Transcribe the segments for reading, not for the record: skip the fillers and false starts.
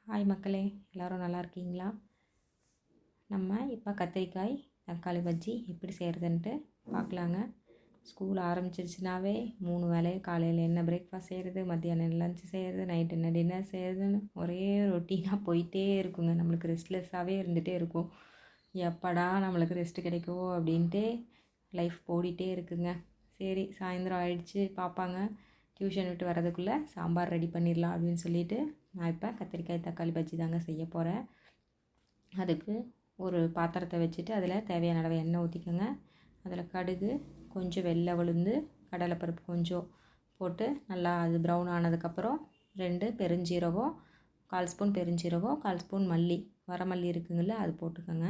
Hi மக்களே, எல்லோரும் நல்லா இருக்கீங்களா? நம்ம இப்போ கத்திரிக்காய் தக்காளி பஜ்ஜி எப்படி செய்கிறதுன்ட்டு பார்க்கலாங்க. ஸ்கூல் ஆரம்பிச்சிருச்சுனாவே 3 வேலையும் காலையில் என்ன பிரேக்ஃபாஸ்ட் செய்கிறது, மத்தியானம் லஞ்ச் செய்கிறது, நைட் என்ன டின்னர் செய்கிறதுன்னு ஒரே ரொட்டீனாக போயிட்டே இருக்குங்க. நம்மளுக்கு ரெஸ்ட்லெஸ்ஸாகவே இருந்துகிட்டே இருக்கும். எப்படா நம்மளுக்கு ரெஸ்ட்டு கிடைக்கும் அப்படின்ட்டு லைஃப் ஓடிட்டே இருக்குங்க. சரி, சாயந்தரம் ஆயிடுச்சு, பார்ப்பாங்க டியூஷன் விட்டு வரதுக்குள்ளே சாம்பார் ரெடி பண்ணிடலாம் அப்படின்னு சொல்லிவிட்டு நான் இப்போ கத்திரிக்காய் தக்காளி பஜ்ஜி தாங்க செய்ய போகிறேன். அதுக்கு ஒரு பாத்திரத்தை வச்சுட்டு அதில் தேவையான அளவு எண்ணெய் ஊற்றிக்கோங்க. அதில் கடுகு, கொஞ்சம் வெள்ளை உளுந்து, கடலைப்பருப்பு கொஞ்சம் போட்டு நல்லா அது ப்ரௌன் ஆனதுக்கப்புறம் 2 பெருஞ்சீரகம், 1/4 ஸ்பூன் பெருஞ்சீரகம், 1/4 ஸ்பூன் மல்லி, வரமல்லி இருக்குங்கள, அது போட்டுக்கோங்க.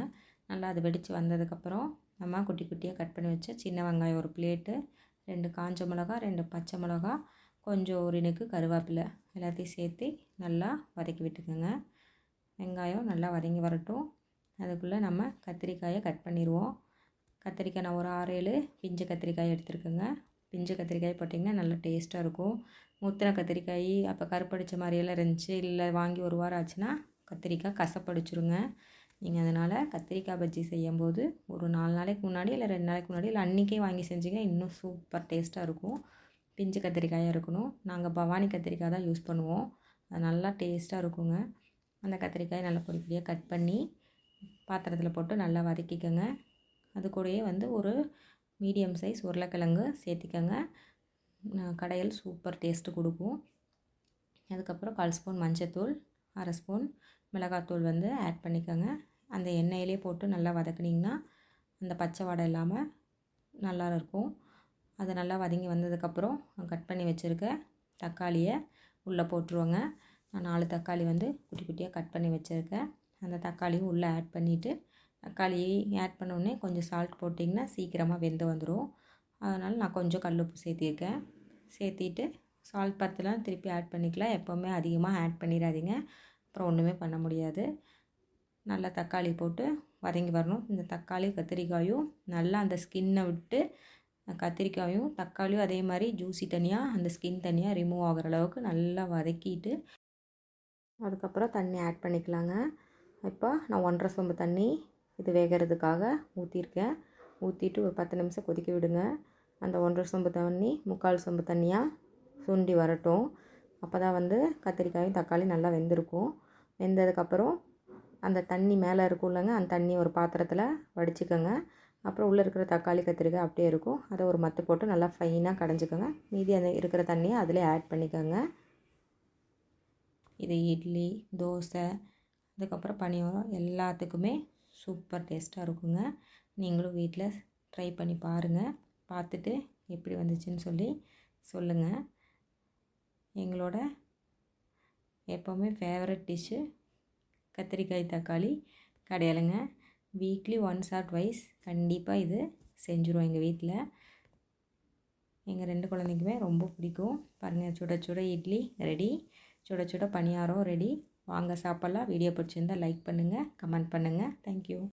நல்லா அது வெடித்து வந்ததுக்கப்புறம் நம்ம குட்டி குட்டியாக கட் பண்ணி வச்ச சின்ன வெங்காயம் ஒரு பிளேட்டு, 2 காஞ்ச மிளகா, 2 பச்சை மிளகா, கொஞ்சம் ஒரு இனுக்கு கருவேப்பிலை எல்லாத்தையும் சேர்த்து நல்லா வதக்கி விட்டுக்கோங்க. வெங்காயம் நல்லா வதங்கி வரட்டும். அதுக்குள்ளே நம்ம கத்திரிக்காயை கட் பண்ணிடுவோம். கத்திரிக்காய் நான் ஒரு 6-7 பிஞ்சு கத்திரிக்காய் எடுத்துருக்கேங்க. பிஞ்சு கத்திரிக்காய் போட்டிங்கன்னா நல்லா டேஸ்ட்டாக இருக்கும். முத்தின கத்திரிக்காய் அப்போ கருப்படித்த மாதிரியெல்லாம் இருந்துச்சு, இல்லை வாங்கி ஒரு வாரம் ஆச்சுன்னா கத்திரிக்காய் கசப்படிச்சிருங்க. நீங்கள் அதனால் கத்திரிக்காய் பஜ்ஜி செய்யும்போது ஒரு 4 நாளைக்கு முன்னாடி இல்லை 2 நாளைக்கு முன்னாடி இல்லை அன்றைக்கே வாங்கி செஞ்சிங்க, இன்னும் சூப்பர் டேஸ்ட்டாக இருக்கும். பிஞ்சு கத்திரிக்காயாக இருக்கணும். நாங்கள் பவானி கத்திரிக்காய் தான் யூஸ் பண்ணுவோம். அது நல்லா டேஸ்ட்டாக இருக்குங்க. அந்த கத்திரிக்காயை நல்லா பொடி பொடியாக கட் பண்ணி பாத்திரத்தில் போட்டு நல்லா வதக்கிக்கோங்க. அது கூடயே ஒரு மீடியம் சைஸ் உருளைக்கிழங்கு சேர்த்திக்கோங்க. கடையில் சூப்பர் டேஸ்ட்டு கொடுக்கும். அதுக்கப்புறம் 1/4 ஸ்பூன் மஞ்சத்தூள், 1/2 ஸ்பூன் மிளகாத்தூள் ஆட் பண்ணிக்கோங்க. அந்த எண்ணெயிலே போட்டு நல்லா வதக்குனிங்கன்னா அந்த பச்சை வாடை இல்லாமல் நல்லா இருக்கும். அது நல்லா வதங்கி வந்ததுக்கப்புறம் கட் பண்ணி வச்சுருக்க தக்காளியை உள்ளே போட்டுருவோங்க. நான் 4 தக்காளி குட்டி குட்டியாக கட் பண்ணி வச்சுருக்கேன். அந்த தக்காளியும் உள்ளே ஆட் பண்ணிவிட்டு, தக்காளியை ஆட் பண்ணோடனே கொஞ்சம் சால்ட் போட்டிங்கன்னா சீக்கிரமாக வெந்து வந்துடும். அதனால் நான் கொஞ்சம் கல்லுப்பு சேர்த்திருக்கேன். சேர்த்திட்டு சால்ட் பத்தலாம் திருப்பி ஆட் பண்ணிக்கலாம். எப்போவுமே அதிகமாக ஆட் பண்ணிடாதீங்க, அப்புறம் ஒன்றுமே பண்ண முடியாது. நல்லா தக்காளி போட்டு வதங்கி வரணும். இந்த தக்காளி கத்திரிக்காயும் நல்லா அந்த ஸ்கின்னை விட்டு, கத்திரிக்காயும் தக்காளியும் அதே மாதிரி ஜூஸி தனியாக அந்த ஸ்கின் தனியாக ரிமூவ் ஆகிற அளவுக்கு நல்லா வதக்கிட்டு அதுக்கப்புறம் தண்ணி ஆட் பண்ணிக்கலாங்க. இப்போ நான் 1.5 சொம்பு தண்ணி இது வேகிறதுக்காக ஊற்றிருக்கேன். ஊற்றிட்டு ஒரு 10 நிமிஷம் கொதிக்க விடுங்க. அந்த 1.5 சொம்பு தண்ணி 3/4 சொம்பு தண்ணியாக சுண்டி வரட்டும். அப்போ தான் கத்திரிக்காயும் தக்காளி நல்லா வெந்திருக்கும். வெந்ததுக்கப்புறம் அந்த தண்ணி மேலே இருக்கும்லங்க, அந்த தண்ணி ஒரு பாத்திரத்தில் வடிச்சுக்கோங்க. அப்புறம் உள்ளே இருக்கிற தக்காளி கத்திரிக்காய் அப்படியே இருக்கும். அதை ஒரு மத்து போட்டு நல்லா ஃபைனாக கடைஞ்சிக்கோங்க. மீதி அந்த இருக்கிற தண்ணியை அதிலே ஆட் பண்ணிக்கோங்க. இது இட்லி, தோசை, அதுக்கப்புறம் பணியாரம் எல்லாத்துக்குமே சூப்பர் டேஸ்ட்டாக இருக்குங்க. நீங்களும் வீட்டில் ட்ரை பண்ணி பாருங்கள். பார்த்துட்டு எப்படி வந்துச்சுன்னு சொல்லி சொல்லுங்கள். எங்களோட எப்போவுமே ஃபேவரட் டிஷ்ஷு கத்திரிக்காய் தக்காளி கடையலுங்க. வீக்லி ஒன்ஸ் ஆர் ட்வைஸ் கண்டிப்பாக இது செஞ்சுருவோம் எங்கள் வீட்டில். எங்கள் 2 குழந்தைக்குமே ரொம்ப பிடிக்கும். பாருங்கள், சுட சுட இட்லி ரெடி, சுட சுட பணியாரம் ரெடி. வாங்க சாப்பிட்லாம். வீடியோ பிடிச்சிருந்தால் லைக் பண்ணுங்கள், கமெண்ட் பண்ணுங்கள். தேங்க்யூ.